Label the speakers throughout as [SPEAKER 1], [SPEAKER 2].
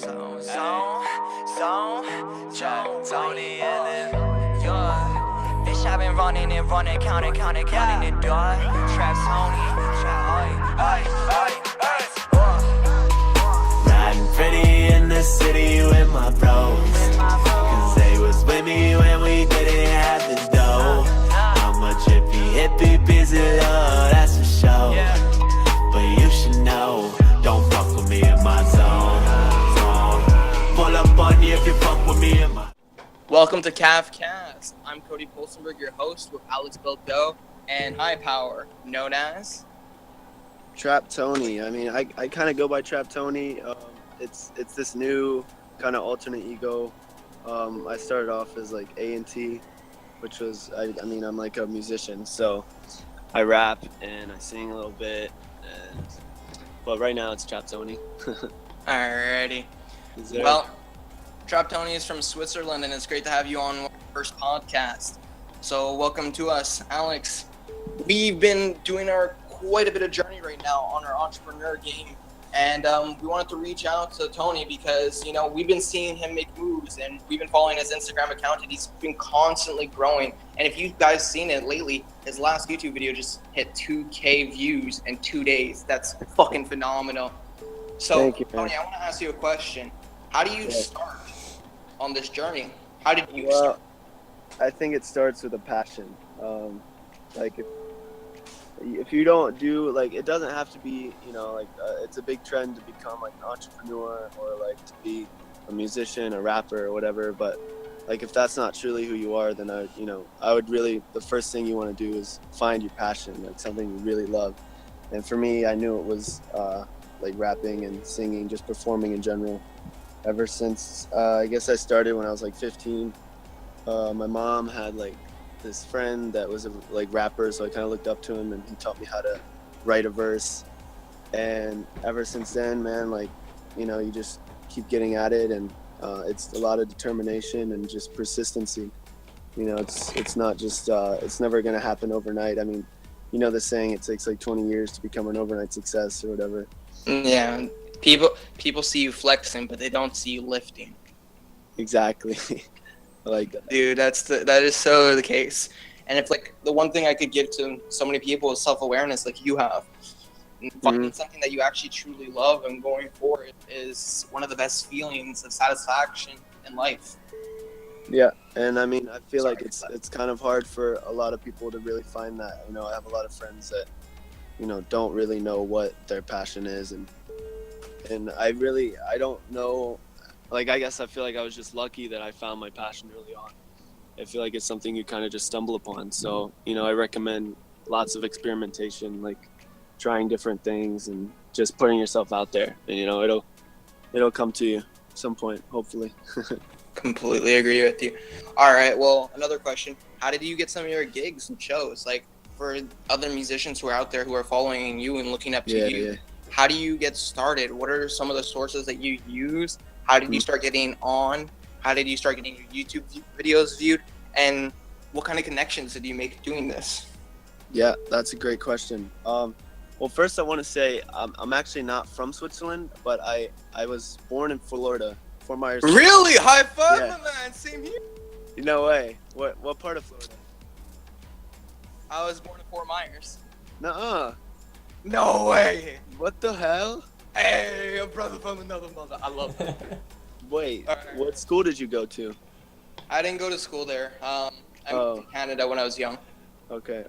[SPEAKER 1] Toni in it, yeah. Bitch, I been running, counting the door. Trap Toni,
[SPEAKER 2] Riding pretty in the city with my bros, cause they was with me when we didn't have the dough. I'm a hippie, busy love, that's for sure. But you should know, don't fuck with me in my zone. Pull up on you if you fuck with me in my.
[SPEAKER 3] Welcome to K.A.F Cast. I'm Cody Polsenberg, your host, with Alex Bildo and High Power, known as
[SPEAKER 4] Trap Toni. I mean, I kind of go by Trap Toni. It's this new kind of alternate ego. I started off as like A&T, which was I'm like a musician, so I rap and I sing a little bit. But right now it's Trap Toni.
[SPEAKER 3] Alrighty. Well, Trap Toni is from Switzerland, and it's great to have you on our first podcast. So welcome to us, Alex. We've been doing quite a bit of journey right now on our entrepreneur game, and we wanted to reach out to Toni because, you know, we've been seeing him make moves, and we've been following his Instagram account, and he's been constantly growing. And if you guys seen it lately, his last YouTube video just hit 2K views in 2 days. That's fucking phenomenal. So,
[SPEAKER 4] Thank you,
[SPEAKER 3] Toni, I want to ask you a question. How do you start on this journey? How did you start?
[SPEAKER 4] I think it starts with a passion. Like if you don't do, like, it doesn't have to be, you know, like it's a big trend to become like an entrepreneur or like to be a musician, a rapper, or whatever. But like if that's not truly who you are, then I would really, the first thing you want to do is find your passion, like something you really love. And for me, I knew it was like rapping and singing, just performing in general. Ever since I guess I started when I was like 15. My mom had like this friend that was a like rapper, so I kind of looked up to him, and he taught me how to write a verse. And ever since then, man, like, you know, you just keep getting at it, and it's a lot of determination and just persistency. You know, it's not just it's never gonna happen overnight. I mean, you know the saying, it takes like 20 years to become an overnight success or whatever.
[SPEAKER 3] Yeah, people see you flexing, but they don't see you lifting.
[SPEAKER 4] Exactly. I like that.
[SPEAKER 3] Dude, that is so the case. And if like the one thing I could give to so many people is self-awareness, like you have. And fucking something that you actually truly love, and going forward is one of the best feelings of satisfaction in life.
[SPEAKER 4] Yeah, and I mean, I feel like it's kind of hard for a lot of people to really find that. You know, I have a lot of friends that, you know, don't really know what their passion is, and I don't know. Like, I guess I feel like I was just lucky that I found my passion early on. I feel like it's something you kind of just stumble upon. So, you know, I recommend lots of experimentation, like trying different things and just putting yourself out there. And, you know, it'll come to you at some point, hopefully.
[SPEAKER 3] Completely agree with you. All right, well, another question. How did you get some of your gigs and shows? Like, for other musicians who are out there who are following you and looking up to you, how do you get started? What are some of the sources that you use? How did you start getting on? How did you start getting your YouTube videos viewed? And what kind of connections did you make doing this?
[SPEAKER 4] Yeah, that's a great question. Well, first I want to say I'm actually not from Switzerland, but I was born in Florida, Fort Myers.
[SPEAKER 3] Really? High five,
[SPEAKER 4] Yeah.
[SPEAKER 3] my man. Same here.
[SPEAKER 4] No way. What part of Florida?
[SPEAKER 3] I was born in Fort Myers.
[SPEAKER 4] Nuh-uh.
[SPEAKER 3] No way.
[SPEAKER 4] What the hell?
[SPEAKER 3] Hey, a brother from another mother. I love it.
[SPEAKER 4] Wait,
[SPEAKER 3] Alright.
[SPEAKER 4] What school did you go to?
[SPEAKER 3] I didn't go to school there. I moved to Canada when I was young.
[SPEAKER 4] Okay.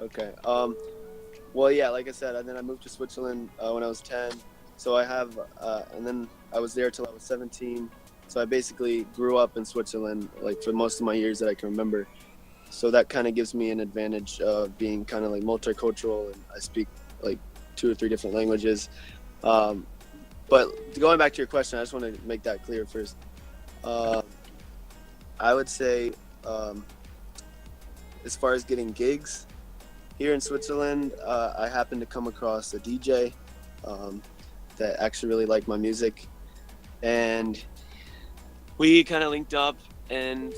[SPEAKER 4] Well, yeah, like I said, and then I moved to Switzerland when I was 10. So I have, and then I was there till I was 17. So I basically grew up in Switzerland, like for most of my years that I can remember. So that kind of gives me an advantage of being kind of like multicultural, and I speak like 2 or 3 different languages. But going back to your question, I just want to make that clear first. I would say, as far as getting gigs here in Switzerland, I happened to come across a DJ that actually really liked my music, and we kind of linked up, and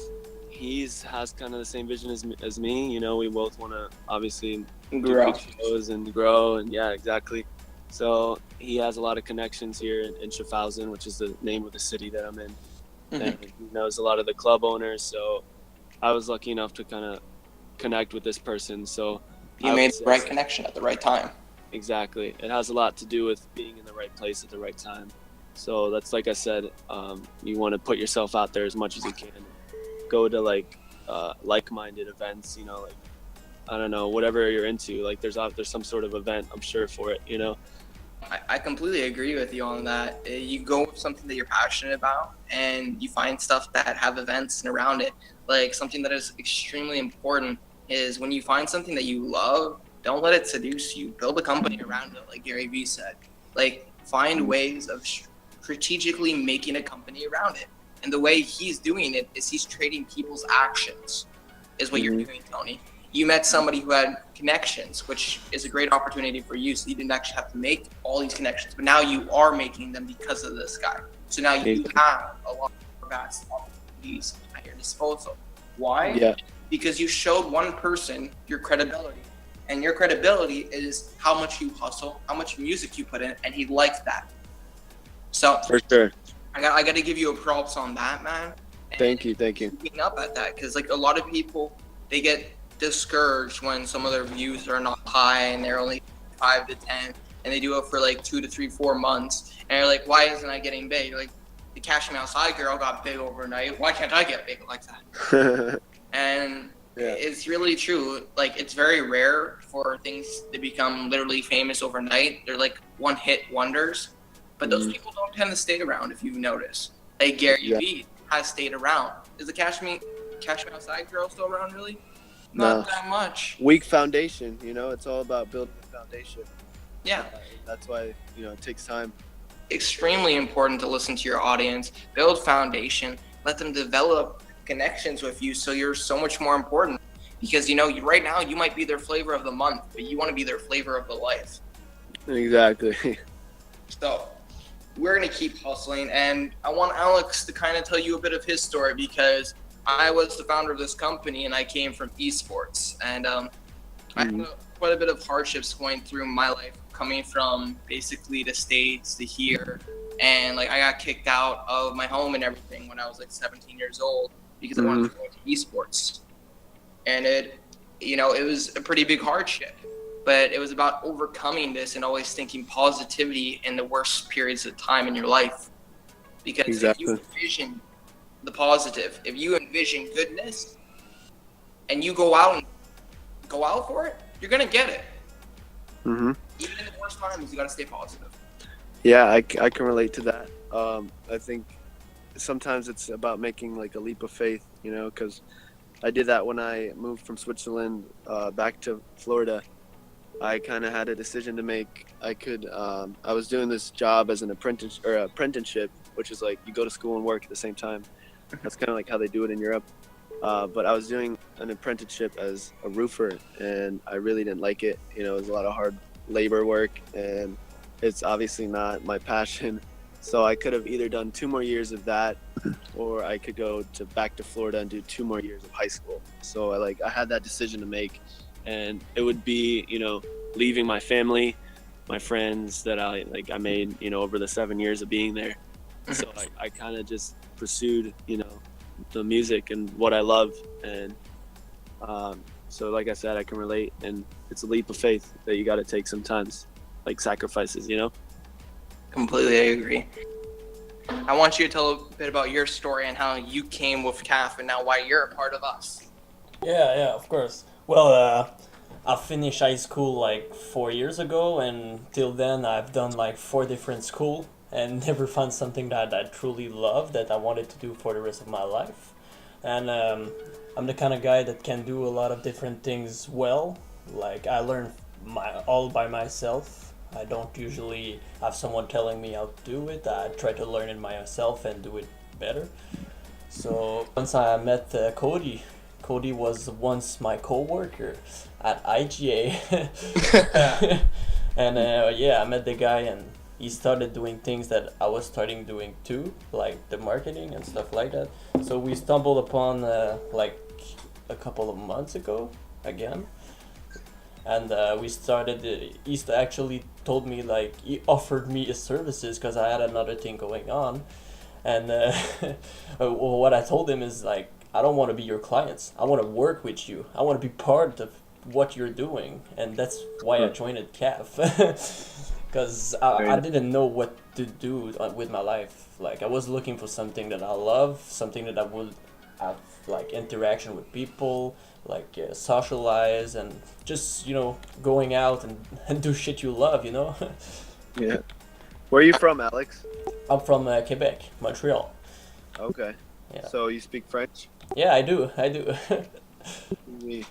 [SPEAKER 4] has kind of the same vision as me. You know, we both want to obviously do big shows and grow, and yeah, exactly. So he has a lot of connections here in Schaffhausen, which is the name of the city that I'm in. And he knows a lot of the club owners. So I was lucky enough to kind of connect with this person. So
[SPEAKER 3] You made the right connection at the right time.
[SPEAKER 4] Exactly. It has a lot to do with being in the right place at the right time. So that's, like I said, you want to put yourself out there as much as you can. Go to like-minded events, like, I don't know, whatever you're into. Like there's some sort of event, I'm sure, for it,
[SPEAKER 3] I completely agree with you on that. You go with something that you're passionate about and you find stuff that have events and around it. Like something that is extremely important is when you find something that you love, don't let it seduce you. Build a company around it, like Gary Vee said. Like find ways of strategically making a company around it. And the way he's doing it is he's trading people's actions, is what you're doing, Tony. You met somebody who had connections, which is a great opportunity for you. So you didn't actually have to make all these connections, but now you are making them because of this guy. So now you have a lot of vast opportunities at your disposal. Why?
[SPEAKER 4] Yeah.
[SPEAKER 3] Because you showed one person your credibility. And your credibility is how much you hustle, how much music you put in, and he likes that. So
[SPEAKER 4] For sure.
[SPEAKER 3] I got to give you a props on that, man. And
[SPEAKER 4] Thank you.
[SPEAKER 3] keeping up at that, because like a lot of people, they get discouraged when some of their views are not high and they're only 5 to 10, and they do it for like 2 to 3, 4 months, and they're like, why isn't I getting big? You're like, the Cash Me Outside girl got big overnight. Why can't I get big like that? And it's really true. Like it's very rare for things to become literally famous overnight. They're like one-hit wonders, but those people don't tend to stay around. If you've noticed, like Gary Vee has stayed around. Is the Cash Me Outside girl still around? Really? Not that much.
[SPEAKER 4] Weak foundation, it's all about building a foundation.
[SPEAKER 3] Yeah.
[SPEAKER 4] That's why, it takes time.
[SPEAKER 3] Extremely important to listen to your audience, build foundation, let them develop connections with you, so you're so much more important. Because right now you might be their flavor of the month, but you want to be their flavor of the life.
[SPEAKER 4] Exactly.
[SPEAKER 3] So we're going to keep hustling, and I want Alex to kind of tell you a bit of his story, because I was the founder of this company and I came from esports, and I had quite a bit of hardships going through my life, coming from basically the States to here. And like I got kicked out of my home and everything when I was like 17 years old because I wanted to go into esports. And it was a pretty big hardship, but it was about overcoming this and always thinking positivity in the worst periods of time in your life. Because if you envision the positive, if you envision goodness and you go out for it, you're going to get it. Even in the worst times, you got to stay positive.
[SPEAKER 4] Yeah, I can relate to that. I think sometimes it's about making like a leap of faith, because I did that when I moved from Switzerland back to Florida. I kind of had a decision to make. I was doing this job as an apprenticeship, which is like you go to school and work at the same time. That's kind of like how they do it in Europe. But I was doing an apprenticeship as a roofer, and I really didn't like it. It was a lot of hard labor work, and it's obviously not my passion. So I could have either done 2 more years of that, or I could go back to Florida and do 2 more years of high school. So I had that decision to make, and it would be, leaving my family, my friends that I made, over the 7 years of being there. So I kind of just pursued, the music and what I love. And so like I said, I can relate, and it's a leap of faith that you got to take sometimes, like sacrifices,
[SPEAKER 3] Completely agree. I want you to tell a bit about your story and how you came with K.A.F and now why you're a part of us.
[SPEAKER 5] Yeah, of course. Well, I finished high school like 4 years ago, and till then I've done like 4 different schools and never found something that I truly love that I wanted to do for the rest of my life. And I'm the kind of guy that can do a lot of different things well. Like I learn all by myself. I don't usually have someone telling me how to do it. I try to learn it myself and do it better. So once I met Cody was once my co-worker at IGA. And I met the guy, and he started doing things that I was starting doing too, like the marketing and stuff like that. So we stumbled upon like a couple of months ago again. and we started. He actually told me, like, he offered me his services because I had another thing going on, and what I told him is like, I don't want to be your clients. I want to work with you. I want to be part of what you're doing, and that's why I joined at K.A.F. Because I didn't know what to do with my life. Like, I was looking for something that I love, something that I would have like interaction with people, like socialize, and just going out and do shit you love.
[SPEAKER 4] Yeah. Where are you from, Alex?
[SPEAKER 5] I'm from Quebec, Montreal.
[SPEAKER 4] Okay.
[SPEAKER 5] Yeah.
[SPEAKER 4] So you speak French?
[SPEAKER 5] Yeah, I do.
[SPEAKER 4] Oui.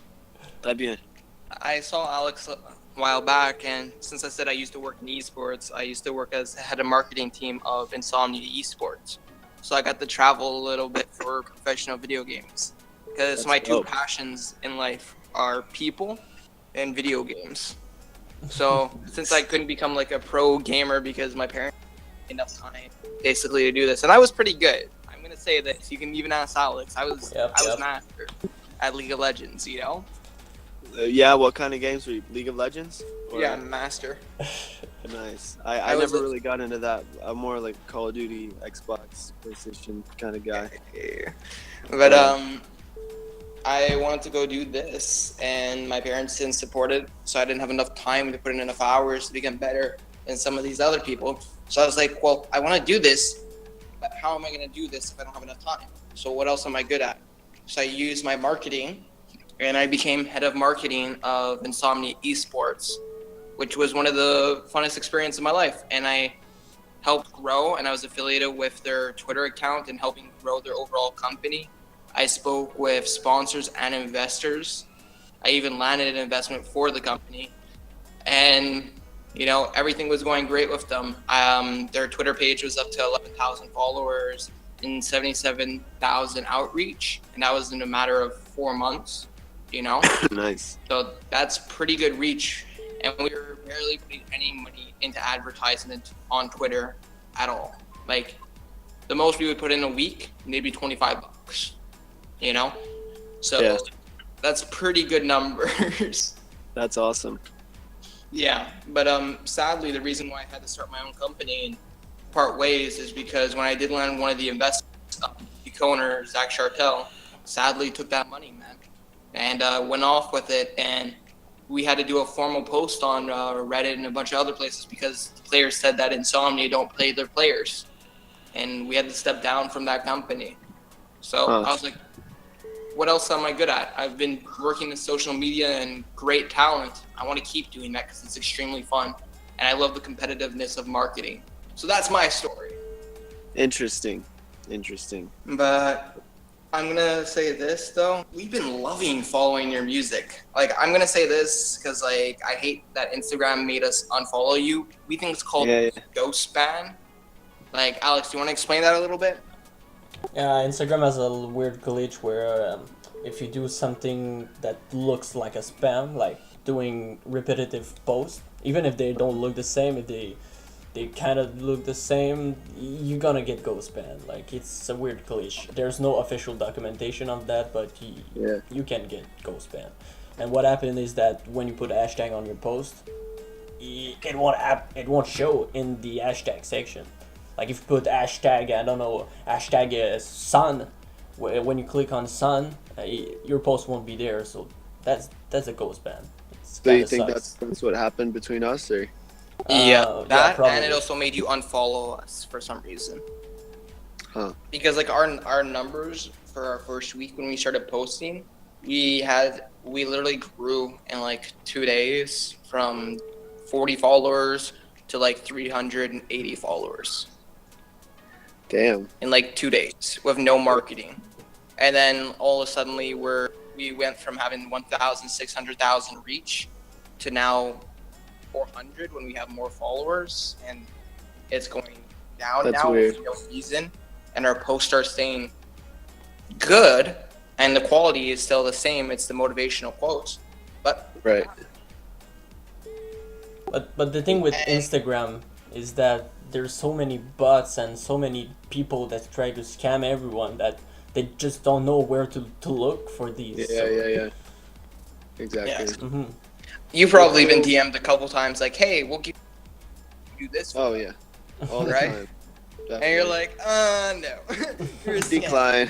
[SPEAKER 4] Très bien.
[SPEAKER 3] I saw Alex a while back, and since I said I used to work in esports, I used to work as head of marketing team of Insomnia Esports. So I got to travel a little bit for professional video games, because
[SPEAKER 4] That's
[SPEAKER 3] my two
[SPEAKER 4] dope.
[SPEAKER 3] passions in life are people and video games. So since I couldn't become like a pro gamer because my parents had enough time basically to do this, and I was pretty good. I'm gonna say this. You can even ask Alex. I was
[SPEAKER 5] Yep.
[SPEAKER 3] master at League of Legends.
[SPEAKER 4] Yeah, what kind of games were you? League of Legends? Or-
[SPEAKER 3] Yeah, master.
[SPEAKER 4] Nice.
[SPEAKER 3] I
[SPEAKER 4] I
[SPEAKER 3] was
[SPEAKER 4] never
[SPEAKER 3] a-
[SPEAKER 4] really got into that. I'm more like Call of Duty, Xbox, PlayStation kind of guy.
[SPEAKER 3] But I wanted to go do this, and my parents didn't support it, so I didn't have enough time to put in enough hours to become better than some of these other people. So I was like, well, I want to do this, but how am I going to do this if I don't have enough time? So what else am I good at? So I used my marketing, and I became head of marketing of Insomnia Esports, which was one of the funnest experiences of my life. And I helped grow, and I was affiliated with their Twitter account and helping grow their overall company. I spoke with sponsors and investors. I even landed an investment for the company, and everything was going great with them. Their Twitter page was up to 11,000 followers and 77,000 outreach, and that was in a matter of 4 months.
[SPEAKER 4] Nice.
[SPEAKER 3] So that's pretty good reach, and we were barely putting any money into advertisement on Twitter at all. Like, the most we would put in a week, maybe $25. So
[SPEAKER 4] Yeah.
[SPEAKER 3] that's pretty good numbers.
[SPEAKER 4] That's awesome.
[SPEAKER 3] Yeah, but sadly, the reason why I had to start my own company and part ways is because when I did land one of the investors, the co-owner Zach Chartel sadly took that money, man, and went off with it, and we had to do a formal post on Reddit and a bunch of other places because the players said that Insomnia don't play their players, and we had to step down from that company. So I was like, what else am I good at? I've been working in social media and great talent. I want to keep doing that because it's extremely fun, and I love the competitiveness of marketing. So that's my story.
[SPEAKER 4] Interesting.
[SPEAKER 3] But I'm gonna say this though, we've been loving following your music. Like, I'm gonna say this because I hate that Instagram made us unfollow you. We think it's called ghost ban. Like, Alex, do you want to explain that a little bit?
[SPEAKER 5] Yeah, Instagram has a weird glitch where if you do something that looks like a spam, like doing repetitive posts, even if they don't look the same, if they kind of look the same, you're gonna get ghost banned. Like, it's a weird glitch. There's no official documentation of that, but you can get ghost banned. And what happened is that when you put a hashtag on your post, it won't show in the hashtag section. Like, if you put hashtag, I don't know, hashtag sun, when you click on sun, your post won't be there. So that's a ghost ban.
[SPEAKER 4] So you think that's what happened between us, or?
[SPEAKER 3] That,
[SPEAKER 5] probably.
[SPEAKER 3] and it also made you unfollow us for some reason.
[SPEAKER 4] Huh.
[SPEAKER 3] Because like our numbers for our first week when we started posting, we literally grew in like 2 days from 40 followers to like 380 followers.
[SPEAKER 4] Damn.
[SPEAKER 3] In like 2 days with no marketing. And then all of a sudden we went from having 1,600,000 reach to now 400 when we have more followers, and it's going down.
[SPEAKER 4] That's
[SPEAKER 3] now
[SPEAKER 4] weird.
[SPEAKER 3] for no reason, and our posts are staying good, and the quality is still the same. It's the motivational quotes, but
[SPEAKER 4] Right.
[SPEAKER 5] But the thing with Instagram is that there's so many bots and so many people that try to scam everyone that they just don't know where to look for these.
[SPEAKER 4] Yeah. Exactly.
[SPEAKER 3] Yeah. You've probably been DM'd a couple times like, hey, we'll give you this.
[SPEAKER 4] Oh yeah, all the
[SPEAKER 3] Right?
[SPEAKER 4] time.
[SPEAKER 3] And you're
[SPEAKER 4] Definitely.
[SPEAKER 3] like, no. You're a scam.
[SPEAKER 4] Decline.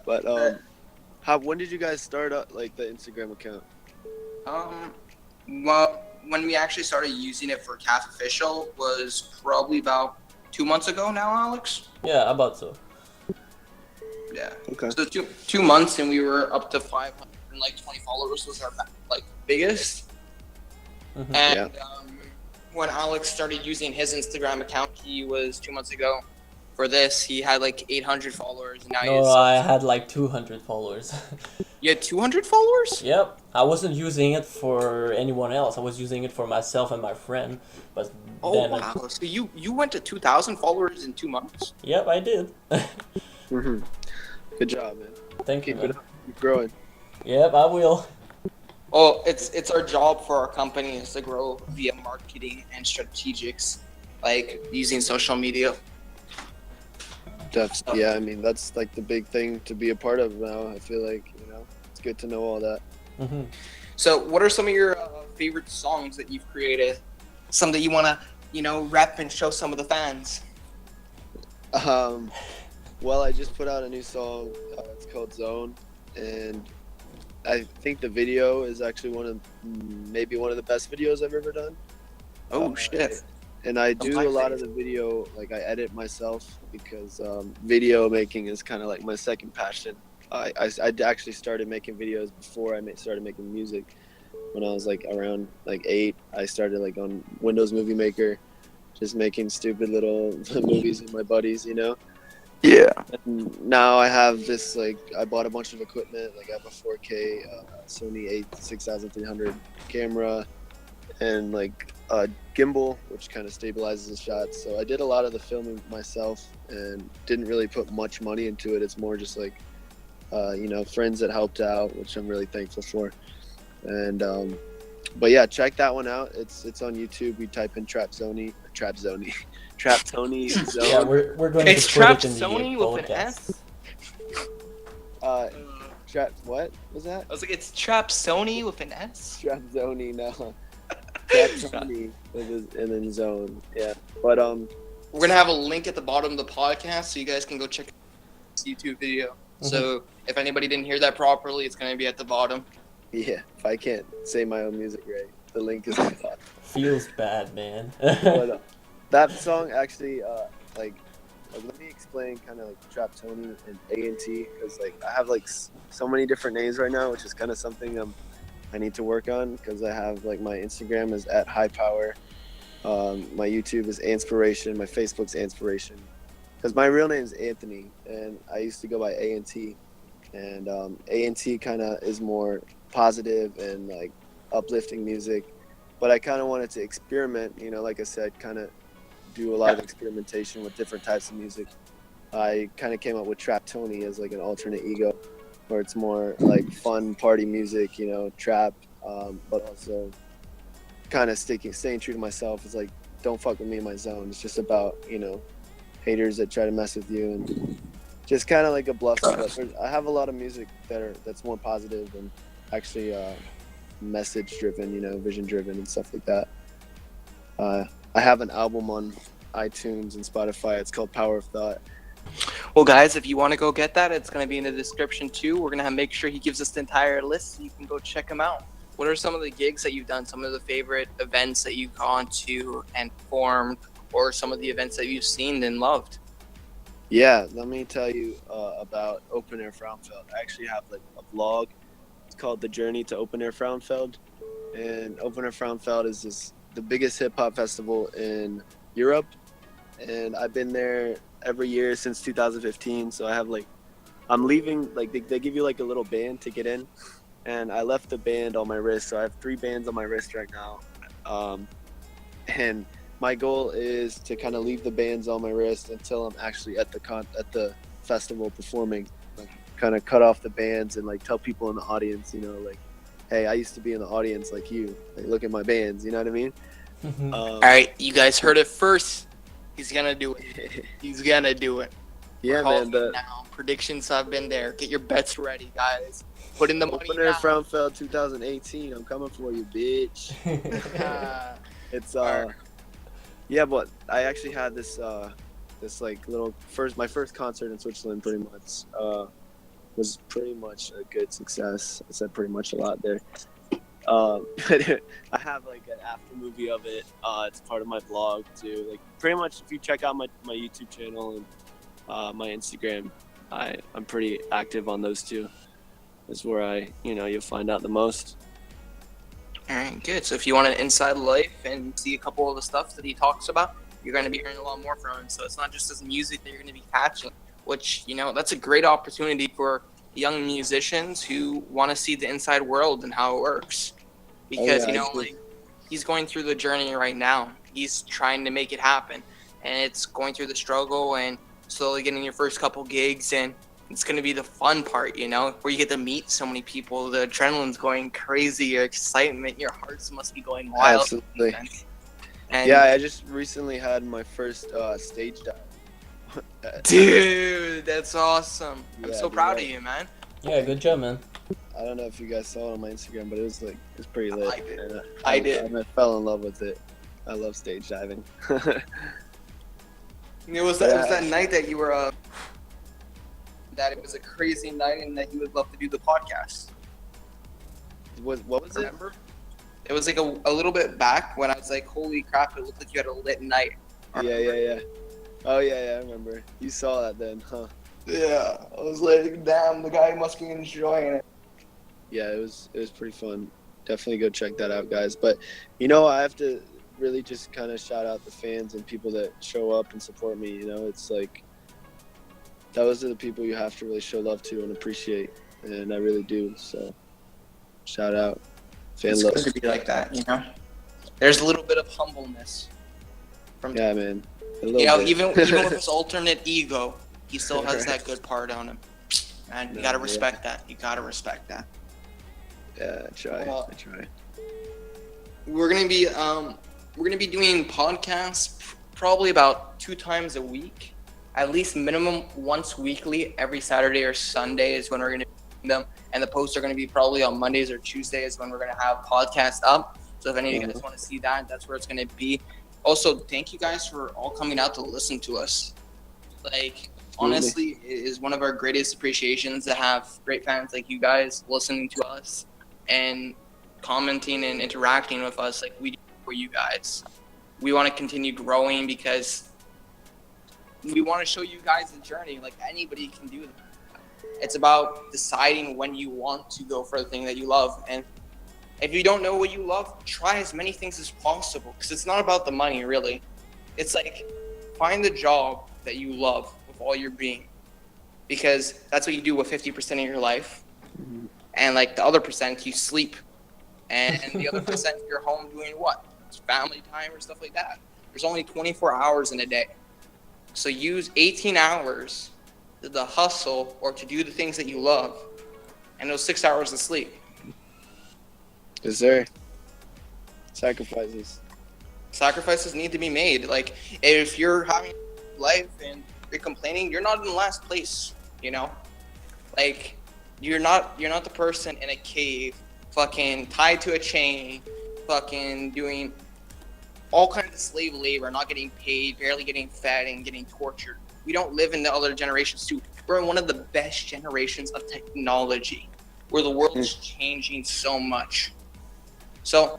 [SPEAKER 4] But when did you guys start like the Instagram account?
[SPEAKER 3] Well, when we actually started using it for K.A.F official was probably about 2 months ago now, Alex.
[SPEAKER 5] Yeah, about so.
[SPEAKER 3] Yeah.
[SPEAKER 4] Okay.
[SPEAKER 3] So 2 months, and we were up to 520 followers was our like biggest.
[SPEAKER 5] Mhm.
[SPEAKER 3] And when Alex started using his Instagram account, he was 2 months ago. For this, he had like 800 followers, and now
[SPEAKER 5] No, I had like 200 followers.
[SPEAKER 3] you had 200 followers.
[SPEAKER 5] Yep, I wasn't using it for anyone else. I was using it for myself and my friend. But
[SPEAKER 3] Oh
[SPEAKER 5] then,
[SPEAKER 3] wow! So you went to 2,000 followers in 2 months.
[SPEAKER 5] yep, I did.
[SPEAKER 4] Mhm. Good job, man.
[SPEAKER 5] Thank you,
[SPEAKER 4] Keep it
[SPEAKER 5] man.
[SPEAKER 4] up. Keep growing.
[SPEAKER 5] Yep, I will.
[SPEAKER 3] Oh, it's our job for our company is to grow via marketing and strategics, like using social media.
[SPEAKER 4] Yeah, I mean that's like the big thing to be a part of now. I feel like it's good to know all that.
[SPEAKER 5] Hmm.
[SPEAKER 3] So, what are some of your favorite songs that you've created? Some that you wanna, rep and show some of the fans.
[SPEAKER 4] Well, I just put out a new song. It's called Zone, and I think the video is actually maybe one of the best videos I've ever done.
[SPEAKER 3] Oh shit!
[SPEAKER 4] And I do a lot
[SPEAKER 3] blackface.
[SPEAKER 4] of the video, like I edit myself because video making is kind of like my second passion. I actually started making videos before I started making music. When I was like around like 8, I started like on Windows Movie Maker, just making stupid little movies with my buddies,
[SPEAKER 3] Yeah.
[SPEAKER 4] And now I have this I bought a bunch of equipment. Like I have a 4K Sony 6300 camera and like a gimbal, which kind of stabilizes the shots. So I did a lot of the filming myself and didn't really put much money into it. It's more just like friends that helped out, which I'm really thankful for. And but yeah, check that one out. It's on YouTube. We type in Trap Toni Zone.
[SPEAKER 5] Yeah, we're going
[SPEAKER 3] It's
[SPEAKER 5] to
[SPEAKER 3] Trap
[SPEAKER 5] put it in the
[SPEAKER 3] Sony with an
[SPEAKER 5] podcast.
[SPEAKER 3] S.
[SPEAKER 4] Trap, what was that?
[SPEAKER 3] I was like, it's Trap Sony with an S.
[SPEAKER 4] Trap Zone, no. Trap Toni and then Zone. Yeah. But
[SPEAKER 3] We're gonna have a link at the bottom of the podcast, so you guys can go check out this YouTube video. So if anybody didn't hear that properly, it's gonna be at the bottom.
[SPEAKER 4] yeah, if I can't say my own music right, the link is on top.
[SPEAKER 5] Feels bad, man.
[SPEAKER 4] But that song actually, let me explain kind of like Trap Toni and A&T, because I have so many different names right now, which is kind of something I need to work on, because I have my Instagram is @highpower, my YouTube is Anspiration, my Facebook's Anspiration, because my real name is Anthony and I used to go by A&T, and A&T kind of is more positive and uplifting music, but I kind of wanted to experiment, like I said, kind of do a lot of experimentation with different types of music. I kind of came up with Trap Toni as an alternate ego, where it's more fun party music, trap, but also kind of staying true to myself. It's don't fuck with me in my zone. It's just about haters that try to mess with you, and just kind of a bluff. I have a lot of music that's more positive and actually message driven, vision driven and stuff like that. I have an album on iTunes and Spotify. It's called Power of Thought.
[SPEAKER 3] Well, guys, if you want to go get that, it's going to be in the description too. We're going to make sure he gives us the entire list so you can go check him out. What are some of the gigs that you've done, some of the favorite events that you've gone to and performed, or some of the events that you've seen and loved?
[SPEAKER 4] Yeah, let me tell you about Open Air Frauenfeld. I actually have a vlog. It's called The Journey to Open Air Frauenfeld. And Open Air Frauenfeld is the biggest hip-hop festival in Europe. And I've been there every year since 2015. So I have I'm leaving, they give you a little band to get in. And I left the band on my wrist. So I have 3 bands on my wrist right now. And my goal is to kind of leave the bands on my wrist until I'm actually at the festival performing. Kind of cut off the bands and tell people in the audience, hey, I used to be in the audience like you. Look at my bands, you know what I mean?
[SPEAKER 3] All right, you guys heard it first. He's gonna do it. He's gonna do it.
[SPEAKER 4] Yeah,
[SPEAKER 3] Calling
[SPEAKER 4] man. The
[SPEAKER 3] now. Predictions have been there. Get your bets ready, guys. Put in the money
[SPEAKER 4] opener
[SPEAKER 3] now.
[SPEAKER 4] Frauenfeld 2018. I'm coming for you, bitch. It's
[SPEAKER 3] Alright.
[SPEAKER 4] yeah, but I actually had this like little my first concert in Switzerland pretty much was pretty much a good success. I said pretty much a lot there. But I have like an after movie of it. It's part of my blog too. Like pretty much if you check out my YouTube channel and my Instagram, I'm pretty active on those two. Is where you'll find out the most.
[SPEAKER 3] All right, good. So if you want an inside life and see a couple of the stuff that he talks about, you're going to be hearing a lot more from him. So it's not just his music that you're going to be catching, which, that's a great opportunity for young musicians who want to see the inside world and how it works. Because, he's going through the journey right now. He's trying to make it happen. And it's going through the struggle and slowly getting your first couple gigs, and it's going to be the fun part, where you get to meet so many people. The adrenaline's going crazy, your excitement, your hearts must be going wild.
[SPEAKER 4] Absolutely.
[SPEAKER 3] And
[SPEAKER 4] yeah, I just recently had my first stage dive.
[SPEAKER 3] dude, that's awesome. I'm
[SPEAKER 4] Yeah,
[SPEAKER 3] so
[SPEAKER 4] dude,
[SPEAKER 3] proud of you, man.
[SPEAKER 5] Yeah, good job, man.
[SPEAKER 4] I don't know if you guys saw it on my Instagram, but it's pretty lit.
[SPEAKER 3] I did.
[SPEAKER 4] And,
[SPEAKER 3] I did.
[SPEAKER 4] I fell in love with it. I love stage diving.
[SPEAKER 3] It was that night that you were that it was a crazy night and that you would love to do the podcast.
[SPEAKER 4] What was it?
[SPEAKER 3] Remember? It was like a little bit back when I was like, holy crap, it looked like you had a lit night.
[SPEAKER 4] Yeah. Oh yeah, I remember. You saw that then, huh?
[SPEAKER 3] Yeah, I was like, damn, the guy must be enjoying it.
[SPEAKER 4] Yeah, it was pretty fun. Definitely go check that out, guys. But I have to really just kind of shout out the fans and people that show up and support me. It's like those are the people you have to really show love to and appreciate, and I really do. So shout out, fan
[SPEAKER 3] It's
[SPEAKER 4] love.
[SPEAKER 3] good to be like that, There's a little bit of humbleness from
[SPEAKER 4] Yeah, man. A little bit.
[SPEAKER 3] even with his alternate ego, he still has that good part on him. And you gotta respect that. You gotta respect that.
[SPEAKER 4] Yeah, I try.
[SPEAKER 3] Well,
[SPEAKER 4] I try.
[SPEAKER 3] We're gonna be doing podcasts probably about 2 times a week, at least minimum once weekly. Every Saturday or Sunday is when we're gonna do them, and the posts are gonna be probably on Mondays or Tuesdays when we're gonna have podcasts up. So if any of you guys want to see that, that's where it's gonna be. Also, thank you guys for all coming out to listen to us. Like, honestly, it is one of our greatest appreciations to have great fans like you guys listening to us and commenting and interacting with us like we do for you guys. We want to continue growing because we want to show you guys the journey. Like, anybody can do that. It's about deciding when you want to go for the thing that you love. And if you don't know what you love, try as many things as possible, because it's not about the money, really. It's like, find the job that you love with all your being, because that's what you do with 50% of your life. And like the other percent, you sleep, and the other percent, you're home doing what? It's family time or stuff like that. There's only 24 hours in a day, so use 18 hours to the hustle or to do the things that you love, and those 6 hours to sleep.
[SPEAKER 4] Is there sacrifices?
[SPEAKER 3] Sacrifices need to be made. Like, if you're having life and you're complaining, you're not in last place, Like, you're not the person in a cave fucking tied to a chain, fucking doing all kinds of slave labor, not getting paid, barely getting fed, and getting tortured. We don't live in the other generations too. We're in one of the best generations of technology, where the world is changing so much. So,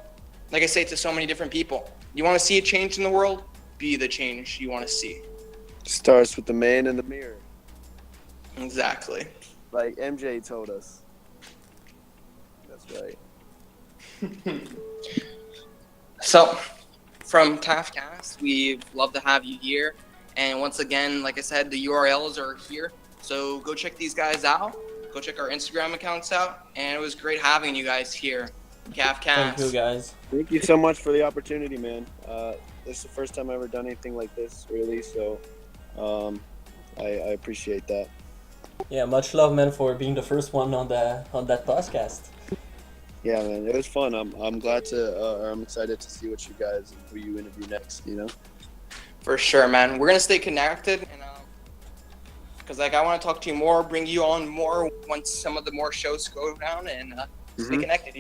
[SPEAKER 3] like I say to so many different people, you want to see a change in the world? Be the change you want to see.
[SPEAKER 4] Starts with the man in the mirror.
[SPEAKER 3] Exactly.
[SPEAKER 4] Like MJ told us. That's right.
[SPEAKER 3] So, from K.A.F, we'd love to have you here. And once again, like I said, the URLs are here. So go check these guys out. Go check our Instagram accounts out. And it was great having you guys here. K.A.F.
[SPEAKER 5] Thank you, guys.
[SPEAKER 4] Thank you so much for the opportunity, man. This is the first time I've ever done anything like this, really. So I appreciate that.
[SPEAKER 5] Yeah, much love, man, for being the first one on that podcast.
[SPEAKER 4] Yeah, man, it was fun. I'm glad to. I'm excited to see what you guys and who you interview next.
[SPEAKER 3] For sure, man. We're gonna stay connected, and because like I want to talk to you more, bring you on more once some of the more shows go down, and stay connected.